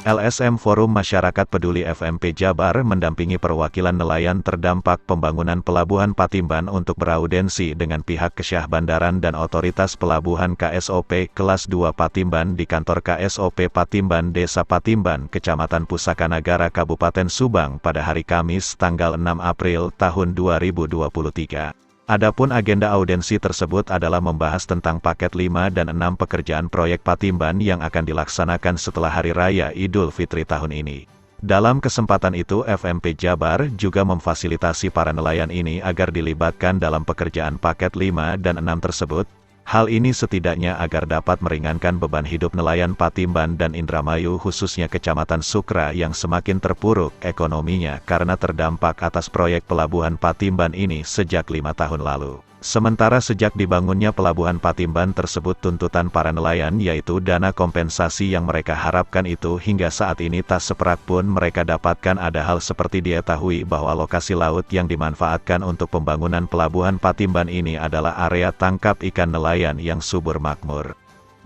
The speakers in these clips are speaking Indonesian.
LSM Forum Masyarakat Peduli FMP Jabar mendampingi perwakilan nelayan terdampak pembangunan Pelabuhan Patimban untuk beraudensi dengan pihak Kesyah Bandaran dan Otoritas Pelabuhan KSOP Kelas 2 Patimban di kantor KSOP Patimban Desa Patimban, Kecamatan Pusaka Nagara, Kabupaten Subang pada hari Kamis tanggal 6 April tahun 2023. Adapun agenda audensi tersebut adalah membahas tentang paket 5 dan 6 pekerjaan proyek Patimban yang akan dilaksanakan setelah Hari Raya Idul Fitri tahun ini. Dalam kesempatan itu FMP Jabar juga memfasilitasi para nelayan ini agar dilibatkan dalam pekerjaan paket 5 dan 6 tersebut. Hal ini setidaknya agar dapat meringankan beban hidup nelayan Patimban dan Indramayu, khususnya Kecamatan Sukra yang semakin terpuruk ekonominya karena terdampak atas proyek Pelabuhan Patimban ini sejak 5 tahun lalu. Sementara sejak dibangunnya Pelabuhan Patimban tersebut, tuntutan para nelayan yaitu dana kompensasi yang mereka harapkan itu hingga saat ini tak seperak pun mereka dapatkan. Ada hal seperti diketahui bahwa lokasi laut yang dimanfaatkan untuk pembangunan Pelabuhan Patimban ini adalah area tangkap ikan nelayan yang subur makmur.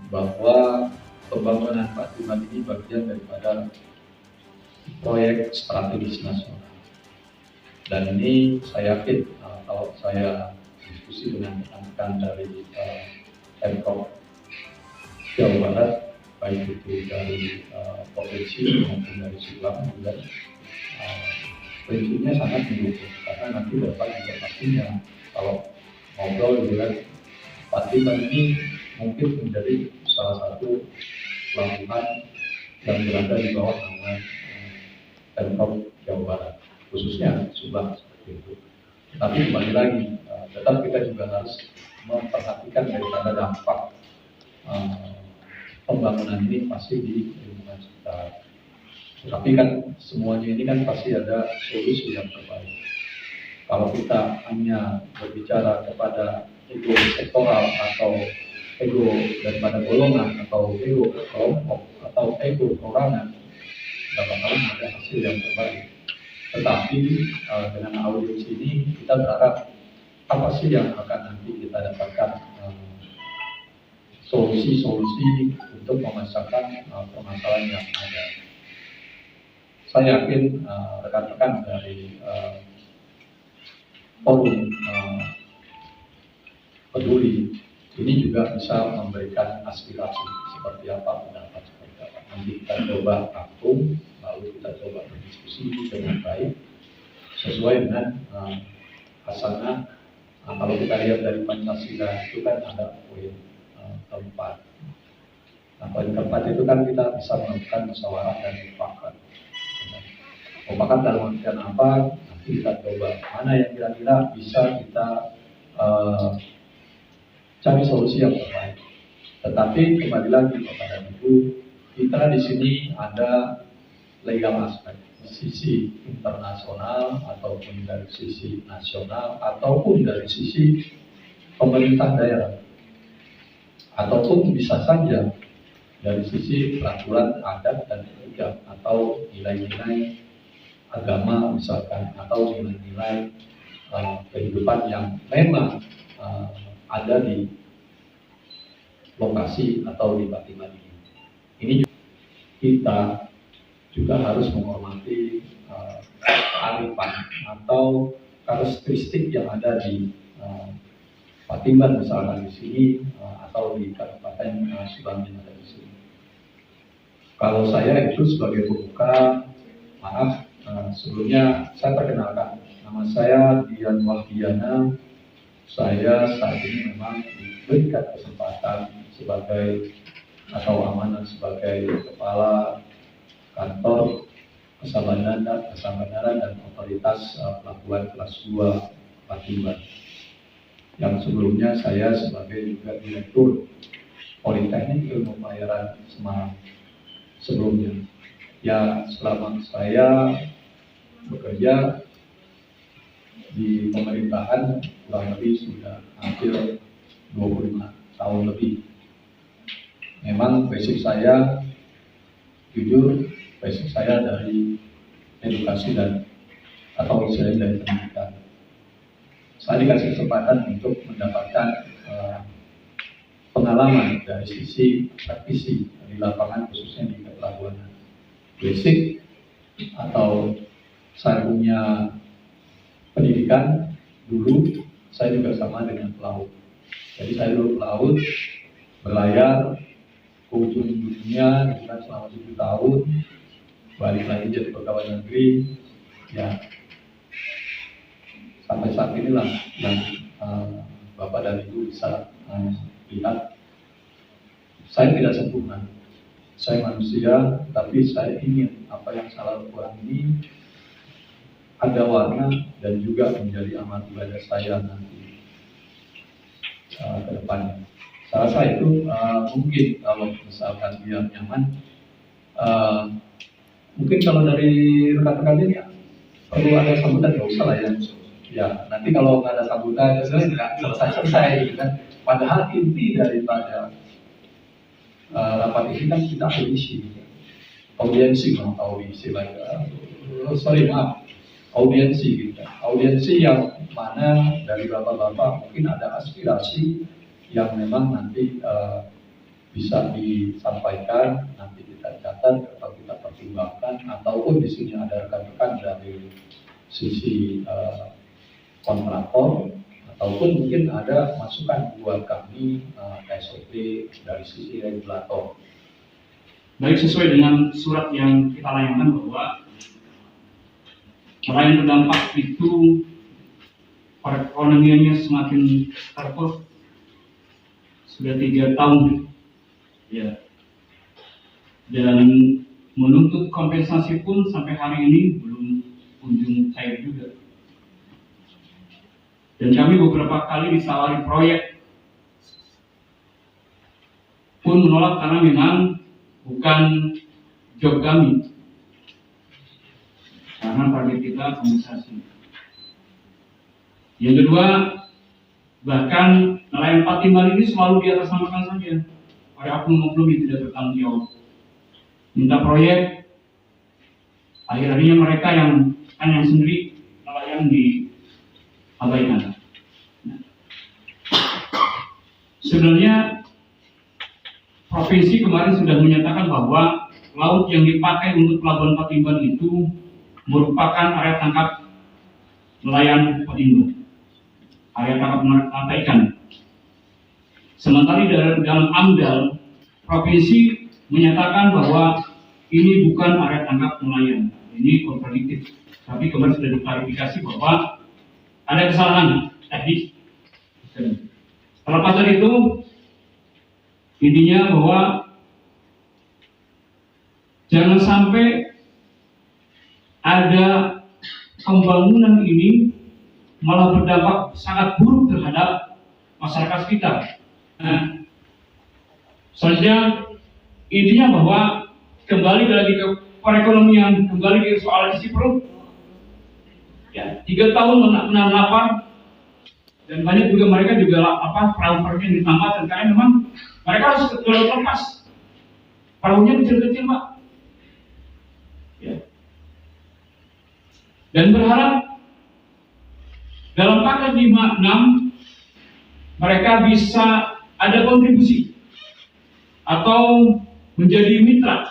Bahwa pembangunan Patimban ini bagian daripada proyek strategis nasional. Dan ini saya yakin kalau saya diskusi dengan rekan-rekan dari Pemprov Jawa Barat, baik itu dari provinsi maupun dari Subang juga, prinsipnya sangat mendukung, karena nanti Bapak juga pastinya kalau ngobrol dengan Patimban ini mungkin menjadi salah satu pelabuhan yang berada di bawah naungan Pemprov Jawa Barat, khususnya Subang seperti itu. Tapi kembali lagi, tetap kita juga harus memperhatikan daripada dampak pembangunan ini pasti di lingkungan sekitar. Tapi kan semuanya ini kan pasti ada solusi yang terbaik. Kalau kita hanya berbicara kepada ego sektoral atau ego daripada golongan atau ego kelompok atau ego perorangan, tidak bakalan ada hasil yang terbaik. Tetapi dengan audiensi ini kita berharap apa sih yang akan nanti kita dapatkan solusi-solusi untuk memecahkan permasalahan yang ada. Saya yakin rekan-rekan dari forum peduli ini juga bisa memberikan aspirasi seperti apa, pendapat seperti apa. Nanti kita coba rangkum, lalu kita coba berdiskusi dengan baik sesuai dengan hasanah. Kalau kita lihat dari Pancasila itu kan ada poin keempat. Nah, poin keempat itu kan kita bisa melakukan musyawarah dan mufakat. Mufakat dalam artian apa? Nanti kita coba mana yang kira-kira bisa kita cari solusi yang terbaik. Tetapi kembali lagi kepada Ibu, kita di sini ada legal aspek, sisi internasional ataupun dari sisi nasional ataupun dari sisi pemerintah daerah, ataupun bisa saja dari sisi peraturan adat dan etika atau nilai-nilai agama misalkan, atau nilai-nilai kehidupan yang memang ada di lokasi atau di Patimban ini. Ini kita juga harus menghormati kearifan atau karakteristik yang ada di Patimban misalkan di sini atau di Kabupaten Subang yang ada di sini. Kalau saya itu sebagai pembuka, maaf sebelumnya saya perkenalkan, nama saya Dian Wahdiana. Saya saat ini memang diberikan kesempatan sebagai atau amanah sebagai kepala kantor Kesabaran dan Otoritas Pelabuhan Kelas 2 Patimban. Yang sebelumnya saya sebagai juga Direktur Politeknik Ilmu Pelayaran Semarang sebelumnya. Ya, selama saya bekerja di pemerintahan kurang lebih sudah hampir 25 tahun lebih. Memang basic saya, jujur, basic saya dari edukasi dan atau istilahnya dari pendidikan. Saya dikasih kesempatan untuk mendapatkan pengalaman dari sisi praktisi di lapangan, khususnya di kepelabuhanan. basic atau saya punya pendidikan dulu, saya juga sama dengan pelaut. Jadi saya dulu pelaut, berlayar ke ujung dunia dengan selama 7 tahun, balik lagi jadi pegawai negeri, ya sampai saat inilah yang Bapak dan Ibu bisa lihat. Saya tidak sempurna, saya manusia, tapi saya ingin apa yang saya lakukan ini ada warna dan juga menjadi amal ibadah saya nanti ke depannya. Saya rasa itu mungkin kalau misalkan dia nyaman, mungkin kalau dari rekan-rekan ini ya, perlu ada sambutan, nggak usah lah ya. Ya, nanti kalau nggak ada sambutan, nggak selesai gitu kan. Padahal inti daripada rapat ini kan kita audisi, audiensi audiensi gitu. Audiensi yang mana dari bapak-bapak mungkin ada aspirasi yang memang nanti bisa disampaikan, nanti kita catat atau kita pertimbangkan, ataupun di sini ada rekan-rekan dari sisi kontraktor, ataupun mungkin ada masukan buat kami SOP dari sisi regulator. Baik, sesuai dengan surat yang kita layangkan bahwa nelayan terdampak itu perekonomiannya semakin terpuruk sudah 3 tahun, ya, dan menuntut kompensasi pun sampai hari ini belum kunjung cair juga. Dan kami beberapa kali ditawari proyek pun menolak karena memang bukan job kami, karena target kita kompensasi. Yang kedua, bahkan nelayan Patimban ini selalu di atas namakan saja oleh oknum-oknum yang tidak bertanggung jawab. Minta proyek, akhirnya mereka yang sendiri nelayan diabaikan. Sebenarnya provinsi kemarin sudah menyatakan bahwa laut yang dipakai untuk pelabuhan Patimban itu merupakan area tangkap nelayan Patimban, area tangkap ikan. Sementara dalam AMDAL provinsi menyatakan bahwa ini bukan area tangkap nelayan, ini kontradiktif. Tapi kemarin sudah diklarifikasi bahwa ada kesalahan teknis. Terlepas dari itu, intinya bahwa jangan sampai ada pembangunan ini malah berdampak sangat buruk terhadap masyarakat sekitar. Nah, selanjutnya intinya bahwa kembali lagi ke perekonomian, kembali ke soal isi perut. Ya, 3 tahun menahan lapar, dan banyak juga mereka perahu-perahu yang ditambah, dan karena memang mereka harus lepas. Perahunya kecil-kecil, Pak. Ya. Dan berharap dalam paket 5-6 mereka bisa ada kontribusi atau menjadi mitra.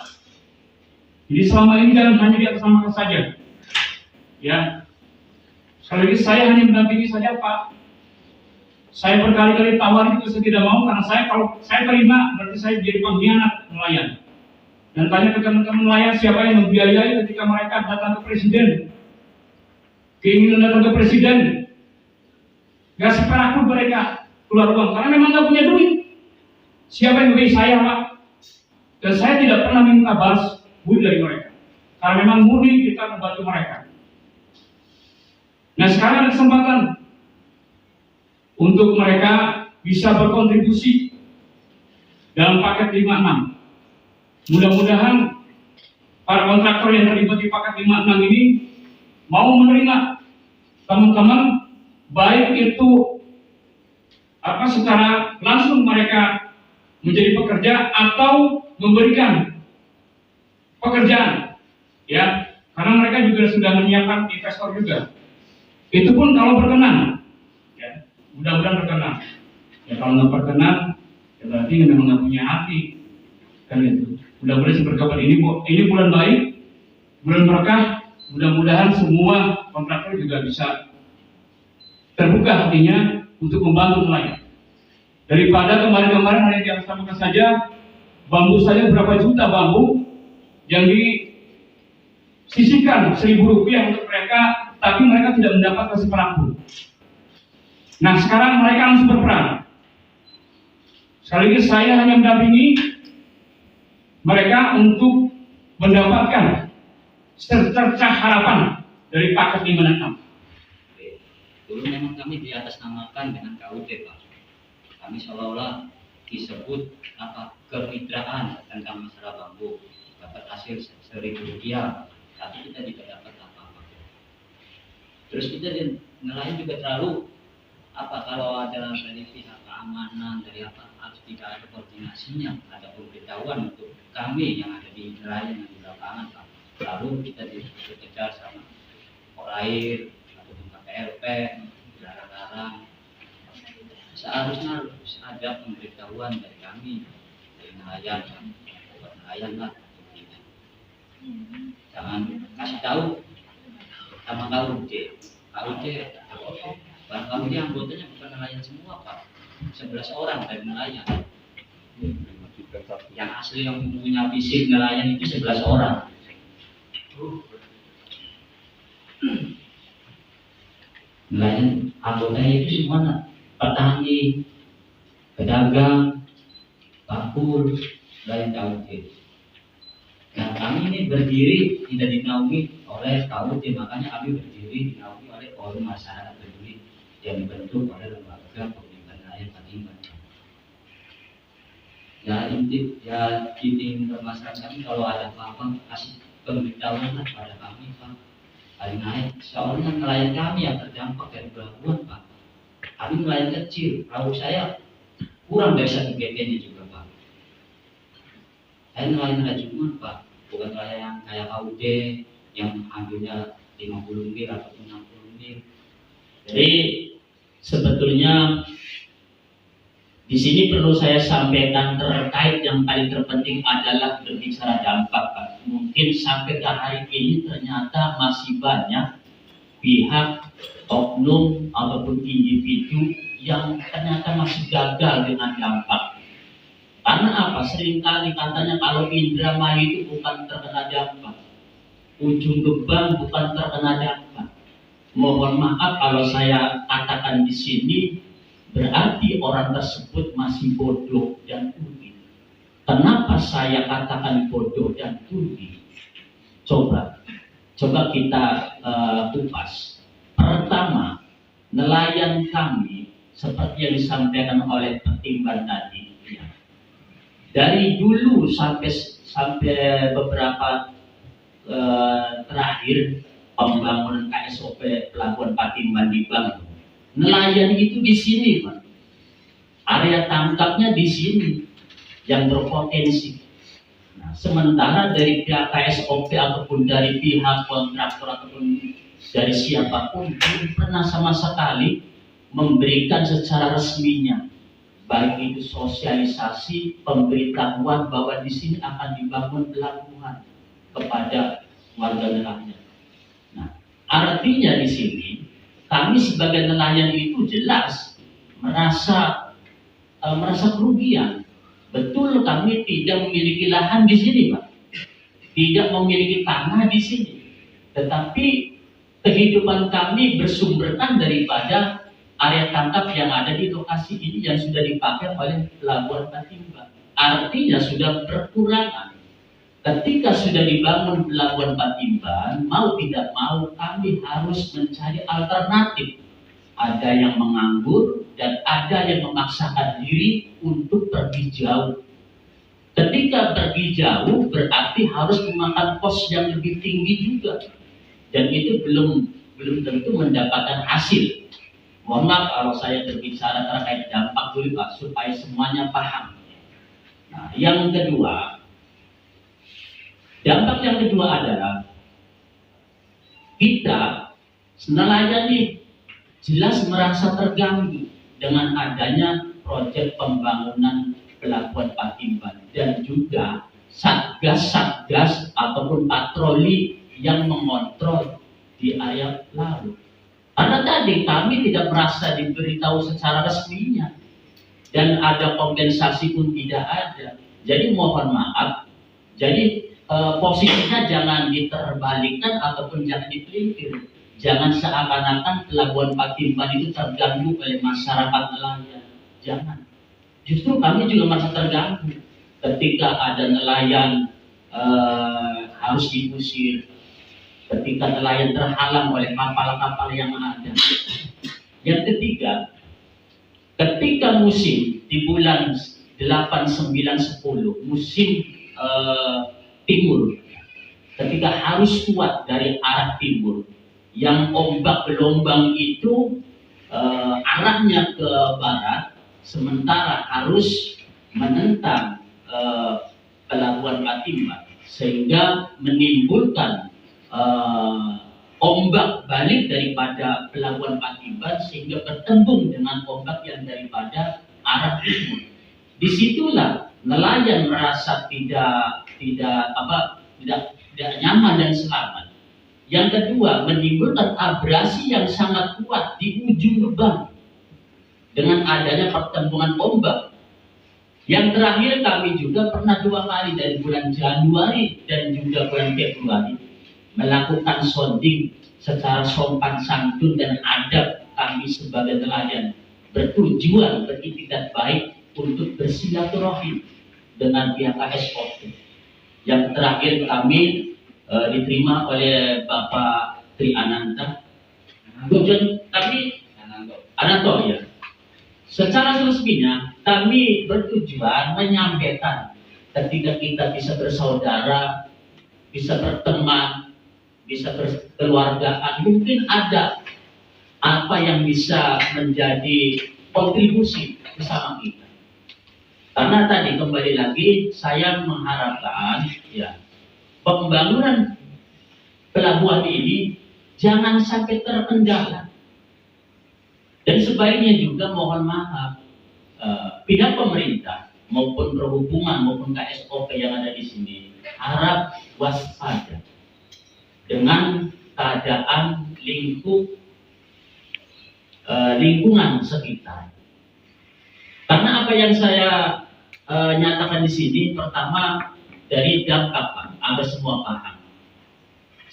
Jadi selama ini jangan hanya di atas nama saja. Ya. Sekali lagi saya hanya mendampingi saja, Pak. Saya berkali-kali tawar itu saya tidak mau, karena kalau saya terima berarti saya jadi pengkhianat nelayan. Dan tanya ke teman-teman nelayan siapa yang membiayai ketika mereka datang ke presiden. Keinginan datang ke presiden, gak seperak pun mereka keluar uang karena memang gak punya duit. Siapa yang memberi saya, Pak? Dan saya tidak pernah minta balas budi dari mereka, karena memang murni kita membantu mereka. Nah, sekarang ada kesempatan untuk mereka bisa berkontribusi dalam paket 5-6. Mudah-mudahan para kontraktor yang terlibat di paket 5-6 ini mau menerima teman-teman, baik itu secara langsung mereka menjadi pekerja atau memberikan pekerjaan, ya, karena mereka juga sudah menyiapkan investor juga. Itu pun kalau berkenan, ya, mudah-mudahan berkenan. Ya, kalau nggak berkenan, ya berarti memang nggak punya hati, kan itu. Mudah-mudahan berkabar ini bulan baik, bulan berkah. Mudah-mudahan semua kontraktor juga bisa terbuka hatinya untuk membantu nelayan. Daripada kemarin-kemarin hanya dilaksanakan saja bambu saja berapa juta bambu yang disisihkan Rp1.000 untuk mereka, tapi mereka tidak mendapatkan seperak pun. Nah, sekarang mereka harus berperan. Sekali lagi saya hanya mendampingi mereka untuk mendapatkan secercah harapan dari paket 5 dan 6. Dulu memang kami diatasnamakan dengan KUD, Pak. Kami seolah-olah disebut kemitraan tentang masalah bambu, dapat hasil Rp1.000, tapi kita tidak dapat apa-apa. Terus kita nelayan juga terlalu kalau ada dari pihak keamanan, dari harus tidak ada koordinasinya, ada pemberitahuan untuk kami yang ada di nelayan yang di lapangan, Pak. Lalu kita dikejar sama air atau PLP, larang-larang. Seharusnya harus ada pemberitahuan dari kami, dari nelayan, buat nelayan lah. Jangan kasih tahu sama KUD. KUD anggotanya bukan nelayan semua, Pak. 11 orang dari nelayan. Yang asli yang punya fisik nelayan itu 11 orang. Nelayan anggotanya itu semua petani, pedagang, bakul, nelayan KUD. Nah, kami ini berdiri tidak dinaungi oleh KUD, makanya kami berdiri dinaungi oleh forum masyarakat peduli yang dibentuk oleh lembaga pembimbingan nelayan Patimban. Ini masyarakat kami kalau ada apa-apa kasih pemberitahuan pada kami, Pak. Paling naik, soalnya nelayan kami yang terdampak dari pelabuhan, Pak. Kami nelayan kecil, perahu saya kurang dari 1 GT-nya juga, Pak. Saya nelayan rajungan, Pak, bukan nelayan yang kayak KUD yang ambilnya 50 mil ataupun 60 mil. Jadi sebetulnya di sini perlu saya sampaikan terkait yang paling terpenting adalah berbicara dampak, Pak. Mungkin sampai ke hari ini ternyata masih banyak pihak, oknum ataupun individu yang ternyata masih gagal dengan dampak. Karena apa? Seringkali katanya kalau Indramayu itu bukan terkena dampak, Ujung Gebang bukan terkena dampak. Mohon maaf kalau saya katakan di sini, berarti orang tersebut masih bodoh dan tuli. Kenapa saya katakan bodoh dan tuli? Coba kita kupas. Pertama, nelayan kami seperti yang disampaikan oleh Patimban tadi, ya. Dari dulu sampai beberapa terakhir pembangunan KSOP Pelabuhan Patimban dibangun, nelayan itu di sini, Pak. Area tangkapnya di sini yang berpotensi. Nah, sementara dari pihak KSOP ataupun dari pihak kontraktor ataupun dari siapapun belum pernah sama sekali memberikan secara resminya, baik itu sosialisasi, pemberitahuan bahwa di sini akan dibangun pelabuhan kepada warga nelayan. Nah, artinya di sini kami sebagai nelayan itu jelas merasa kerugian. Betul, kami tidak memiliki lahan di sini, Pak. Tidak memiliki tanah di sini. Tetapi kehidupan kami bersumberkan daripada area tangkap yang ada di lokasi ini yang sudah dipakai oleh Pelabuhan Patimban. Artinya sudah berkurangan. Ketika sudah dibangun Pelabuhan Patimban, mau tidak mau kami harus mencari alternatif. Ada yang menganggur dan ada yang memaksakan diri untuk pergi jauh. Ketika pergi jauh berarti harus memakan kos yang lebih tinggi juga, dan itu belum tentu mendapatkan hasil. Mohon maaf kalau saya berbicara terkait dampak dulu, Pak, supaya semuanya paham. Nah, dampak yang kedua adalah kita nelayan ini jelas merasa terganggu dengan adanya proyek pembangunan Pelabuhan Patimban dan juga satgas ataupun patroli yang mengontrol di area laut. Karena tadi kami tidak merasa diberitahu secara resminya dan ada kompensasi pun tidak ada. Jadi mohon maaf. Jadi posisinya jangan diterbalikkan ataupun jangan dipelintir. Jangan seakan-akan pelabuhan Patimban itu terganggu oleh masyarakat nelayan. Jangan. Justru kami juga merasa terganggu ketika ada nelayan harus diusir, ketika nelayan terhalang oleh kapal-kapal yang ada. Yang ketiga, ketika musim di bulan 8, 9, 10, musim timur, ketika harus kuat dari arah timur, yang ombak gelombang itu arahnya ke barat, sementara harus menentang pelabuhan Patimban, sehingga menimbulkan ombak balik daripada pelabuhan Patimban sehingga bertembung dengan ombak yang daripada arah timur. Disitulah nelayan merasa tidak nyaman dan selamat. Yang kedua, menimbulkan abrasi yang sangat kuat di ujung lubang dengan adanya pertembungan ombak. Yang terakhir, kami juga pernah 2 kali dari bulan Januari dan juga bulan Februari melakukan sounding secara sopan santun dan adab kami sebagai nelayan, bertujuan beritikat baik untuk bersilaturahim dengan pihak KSOP. Yang terakhir kami diterima oleh Bapak Tri Ananta. Tujuan kami Ananto ya. Secara resminya kami bertujuan menyampaikan ketika kita bisa bersaudara, bisa berteman, bisa berkeluargaan, mungkin ada apa yang bisa menjadi kontribusi bersama kita. Karena tadi kembali lagi saya mengharapkan ya pembangunan pelabuhan ini jangan sampai terkendala. Dan sebaliknya juga mohon maaf pihak pemerintah maupun perhubungan maupun KSOP yang ada di sini harap waspada dengan keadaan lingkungan sekitar. Karena apa yang saya nyatakan di sini, pertama dari dampak, Anda semua paham.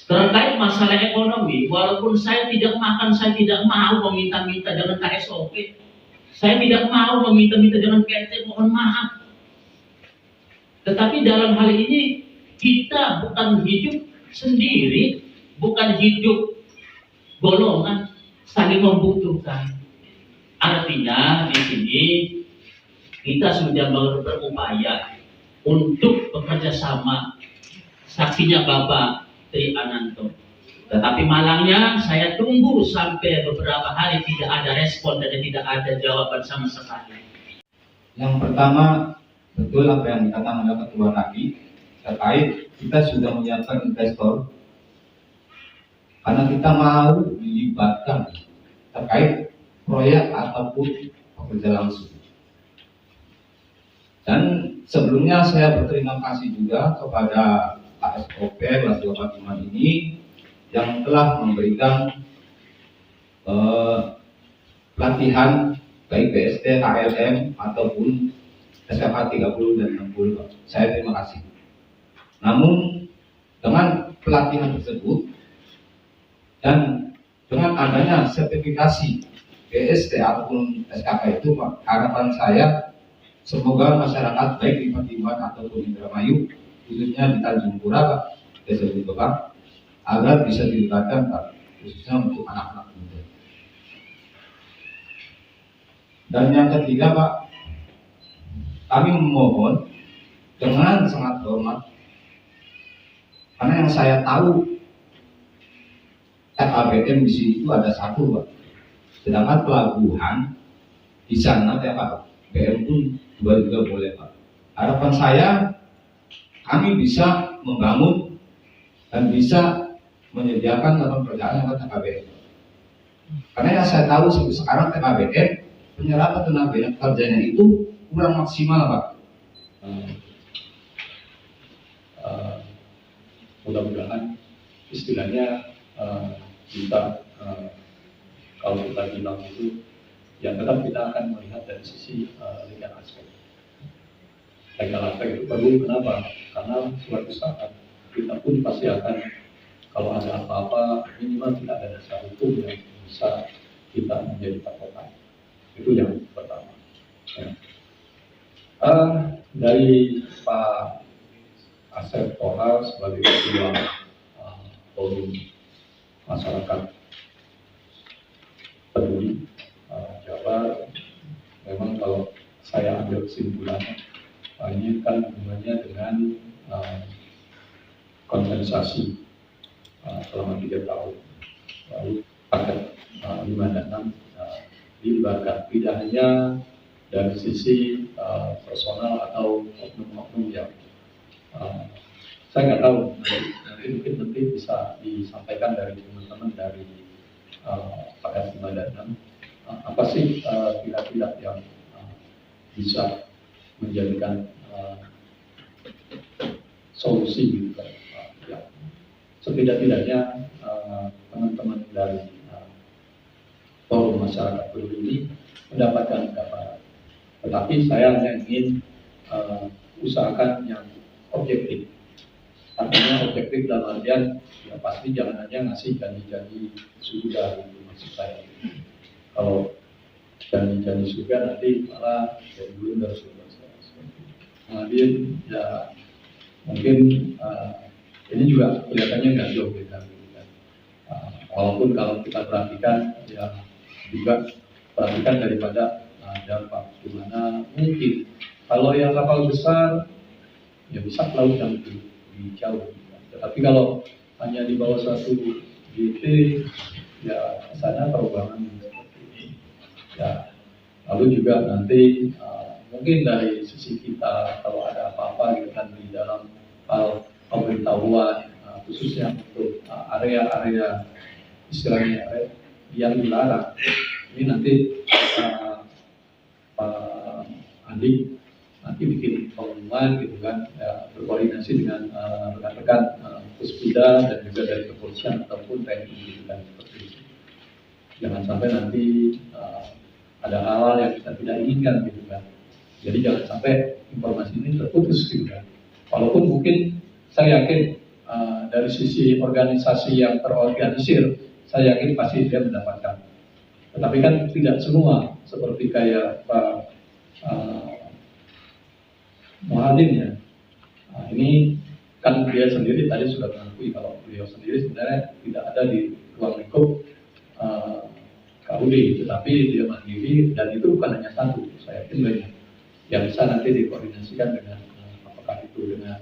Terkait masalah ekonomi, walaupun saya tidak makan, saya tidak mau meminta-minta dengan KSOP, saya tidak mau meminta-minta dengan PT, mohon maaf. Tetapi dalam hal ini kita bukan hidup sendiri, bukan hidup golongan, saling membutuhkan. Artinya di sini kita sudah berupaya untuk bekerja sama, saksinya Bapak Tri Ananto. Tetapi malangnya saya tunggu sampai beberapa hari tidak ada respon dan tidak ada jawaban sama sekali. Yang pertama, betul apa yang dikatakan oleh Ketua tadi terkait kita sudah menyiapkan investor karena kita mau dilibatkan terkait proyek ataupun pekerja langsung. Dan sebelumnya saya berterima kasih juga kepada KSOP Pelabuhan Patimban ini yang telah memberikan pelatihan baik BST, KLM ataupun SKK 30 dan 60. Saya terima kasih. Namun dengan pelatihan tersebut dan dengan adanya sertifikasi BST ataupun SKK itu, harapan saya semoga masyarakat baik di Patimban ataupun Indramayu, khususnya di Tanjung Pura, Pak, Desa Bukopang, agar bisa dilibatkan, Pak, khususnya untuk anak-anak muda. Dan yang ketiga, Pak, kami memohon dengan sangat hormat, karena yang saya tahu TKBM di sini itu ada 1, Pak. Sedangkan pelabuhan di sana TKBM pun 2 juga boleh, Pak. Harapan saya kami bisa membangun dan bisa menyediakan lapangan pekerjaan yang TKBM. Karena yang saya tahu sekarang TKBM penyerapan tenaga kerjanya itu kurang maksimal, Pak. Mudah-mudahan istilahnya kita kalau kita bilang itu ya tetap kita akan melihat dari sisi legal aspek. Legal aspek itu perlu, kenapa? Karena suatu saat kita pun pasti akan, kalau ada apa-apa minimal tidak ada dasar hukum yang bisa kita menjadi patokan. Itu yang pertama. Ya. Dari Pak Asep Toha sebagai ketua forum masyarakat peduli Jabar, memang kalau saya ambil kesimpulannya, ini kan hubungannya dengan kompensasi selama 3 tahun, lalu paket 5 dan 6 dilibatkan, tidak hanya dari sisi personal atau oknum-oknum yang saya nggak tahu, nanti bisa disampaikan dari teman-teman dari paket 5 dan 6, apa sih pihak-pihak yang bisa menjadikan solusi gitu kan. Ya. Setidak-tidaknya teman-teman dari forum masyarakat peduli ini mendapatkan gambaran. Tetapi saya hanya ingin usahakan yang objektif. Artinya objektif dalam artian ya pasti jangan hanya ngasih janji-janji sudah gitu maksud saya. Kalau janji-janji sudah nanti malah jadi blunder sudah. Kemudian ya mungkin ini juga kelihatannya nggak jauh beda gitu kan. Walaupun kalau kita perhatikan ya juga perhatikan daripada dampak dimana mungkin kalau yang kapal besar ya bisa ke laut yang lebih jauh. Tetapi kalau hanya di bawah 1 GT ya sana perubahan seperti ini. Ya lalu juga nanti mungkin dari sisi kita kalau ada apa-apa gitu kan di dalam hal pemberitahuan khususnya untuk area-area istilahnya yang dilarang. Ini nanti Pak Andi nanti bikin pengumuman gitu kan, ya, berkoordinasi dengan rekan-rekan Puspida dan juga dari kepolisian ataupun TNI gitu kan, seperti itu. Jangan sampai nanti ada hal-hal yang kita tidak inginkan gitu kan. Jadi jangan sampai informasi ini terputus gitu kan. Walaupun mungkin saya yakin dari sisi organisasi yang terorganisir, saya yakin pasti dia mendapatkan. Tetapi kan tidak semua seperti kayak Pak Muhadim ya. Ini kan dia sendiri tadi sudah mengakui kalau beliau sendiri sebenarnya tidak ada di ruang lingkup KUD, tetapi dia mandiri dan itu bukan hanya satu, saya yakin banyak yang bisa nanti dikoordinasikan dengan apakah itu dengan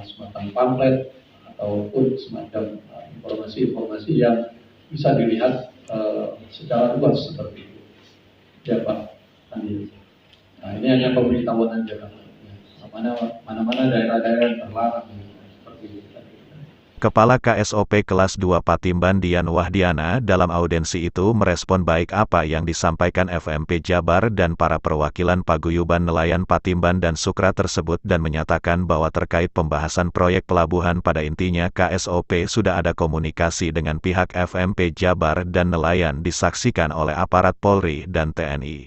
semacam pamflet ataupun semacam informasi-informasi yang bisa dilihat secara luas seperti itu. Ya Pak Andi. Nah ini hanya pemberitahuan aja kan. Mana-mana daerah-daerah yang terlarang seperti itu. Kepala KSOP Kelas 2 Patimban Dian Wahdiana dalam audensi itu merespon baik apa yang disampaikan FMP Jabar dan para perwakilan paguyuban nelayan Patimban dan Sukra tersebut dan menyatakan bahwa terkait pembahasan proyek pelabuhan pada intinya KSOP sudah ada komunikasi dengan pihak FMP Jabar dan nelayan disaksikan oleh aparat Polri dan TNI.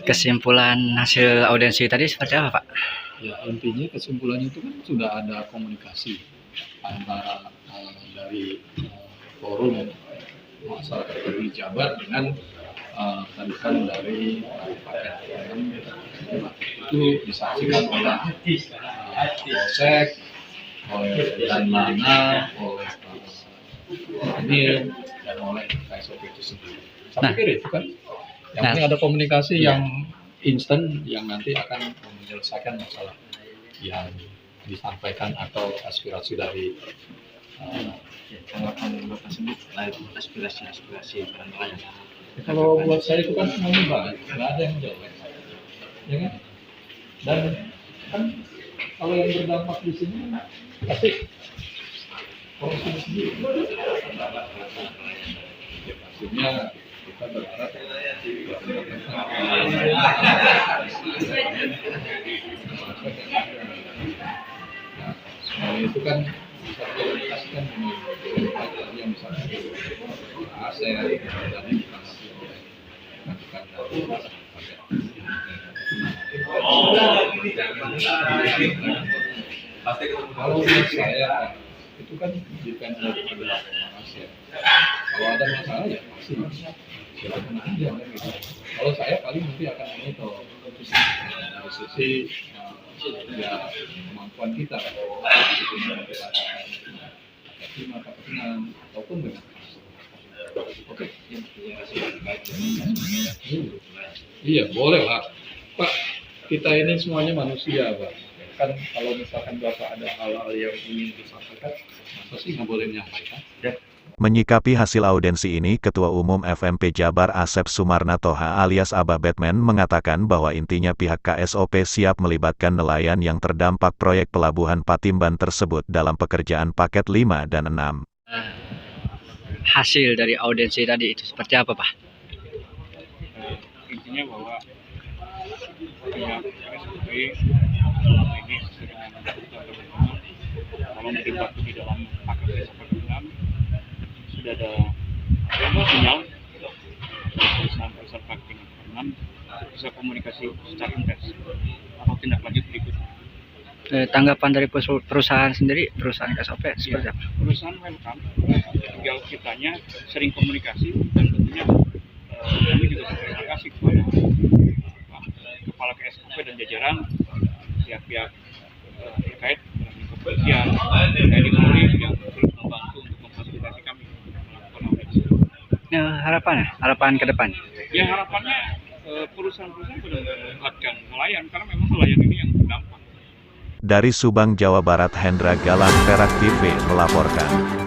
Kesimpulan hasil audensi tadi seperti apa Pak? Ya intinya kesimpulannya itu kan sudah ada komunikasi antara dari forum masyarakat peduli Jabar dengan tarikan dari paket itu disaksikan oleh Polsek, oleh Danlana, oleh ini dan oleh KSOP itu sendiri. Saya pikir itu kan yang penting ada komunikasi yang instan yang nanti akan menyelesaikan masalah yang disampaikan atau aspirasi dari aspirasi nelayan. Kalau buat saya itu kan semuanya baik, nggak ada yang jelek, ya kan? Dan kan kalau yang berdampak di sini pasti korupsi sendiri. Ya, maksudnya kita berharap semuanya itu kan bisa dikomunikasikan dengan saya sebenarnya kalau menurut saya itu kan bukan adalah manusia. Kalau ada masalah ya pasti silakan aja kan gitu. Kalau saya paling nanti akan monitor dari sisi ya kemampuan kita itu dengan kita ataupun dengan oke. Iya boleh lah Pak, kita ini semuanya manusia Pak. Kan kalau misalkan Bapak ada hal-hal yang ingin disampaikan, masa sih nggak boleh menyampaikan? Menyikapi hasil audensi ini, Ketua Umum FMP Jabar Asep Sumarna Toha alias Abah Batman mengatakan bahwa intinya pihak KSOP siap melibatkan nelayan yang terdampak proyek pelabuhan Patimban tersebut dalam pekerjaan paket 5 dan 6. Hasil dari audensi tadi itu seperti apa, Pak? Intinya bahwa pihak KSOP selama ini sedang kalau dibantu di dalam paket pekerjaan sudah ada sinyal perusahaan paket 6 bisa komunikasi secara intens atau tindak lanjut berikutnya. Tanggapan dari perusahaan sendiri, perusahaan KSOP seperti apa? Perusahaan welcome, tinggal kitanya sering komunikasi dan tentunya kami juga berterima kasih kepada Kepala KSOP dan jajaran pihak-pihak terkait dengan kepolisian, TNI Polri yang terus membantu untuk memfasilitasi kami melakukan audensi. Harapan ke depan? Ya harapannya perusahaan-perusahaan benar-benar melibatkan nelayan karena memang nelayan ini yang terdampak. Dari Subang, Jawa Barat, Hendra Galang, Perak TV melaporkan.